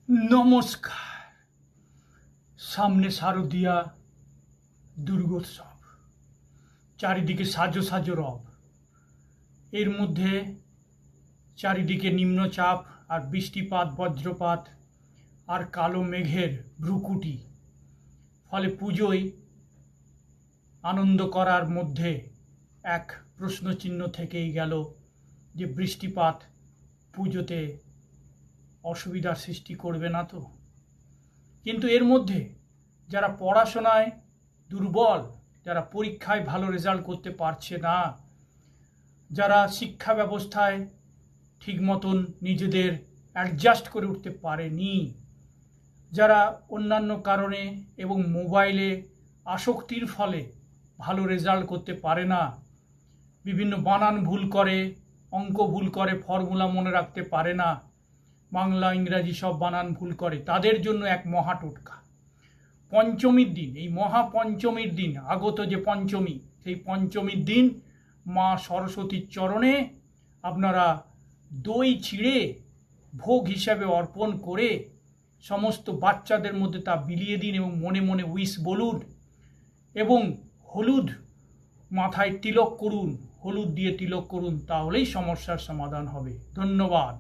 নমস্কার। সামনে শারদীয়া দুর্গোৎসব, চারিদিকে সাজো সাজো রব। এর মধ্যে চারিদিকে নিম্নচাপ আর বৃষ্টিপাত, বজ্রপাত আর কালো মেঘের ভ্রুকুটি। ফলে পুজোয় আনন্দ করার মধ্যে এক প্রশ্নচিহ্ন থেকেই গেল যে বৃষ্টিপাত পুজোতে অসুবিধার সৃষ্টি করবে না তো। কিন্তু এর মধ্যে যারা পড়াশোনায় দুর্বল, যারা পরীক্ষায় ভালো রেজাল্ট করতে পারছে না, যারা শিক্ষা ব্যবস্থায় ঠিক মতন নিজেদের অ্যাডজাস্ট করে উঠতে পারেনি, যারা অন্যান্য কারণে এবং মোবাইলে আসক্তির ফলে ভালো রেজাল্ট করতে পারে না, বিভিন্ন বানান ভুল করে, অঙ্ক ভুল করে, ফর্মুলা মনে রাখতে পারে না, বাংলা ইংরাজি সব বানান ভুল করে, তাদের জন্য এক মহা টোটকা। পঞ্চমীর দিন, এই মহাপঞ্চমীর দিন, আগত যে পঞ্চমী, সেই পঞ্চমীর দিন মা সরস্বতীর চরণে আপনারা দই ছিঁড়ে ভোগ হিসাবে অর্পণ করে সমস্ত বাচ্চাদের মধ্যে তা বিলিয়ে দিন এবং মনে মনে উইশ বলুন এবং হলুদ মাথায় তিলক করুন, হলুদ দিয়ে তিলক করুন, তাহলেই সমস্যার সমাধান হবে। ধন্যবাদ।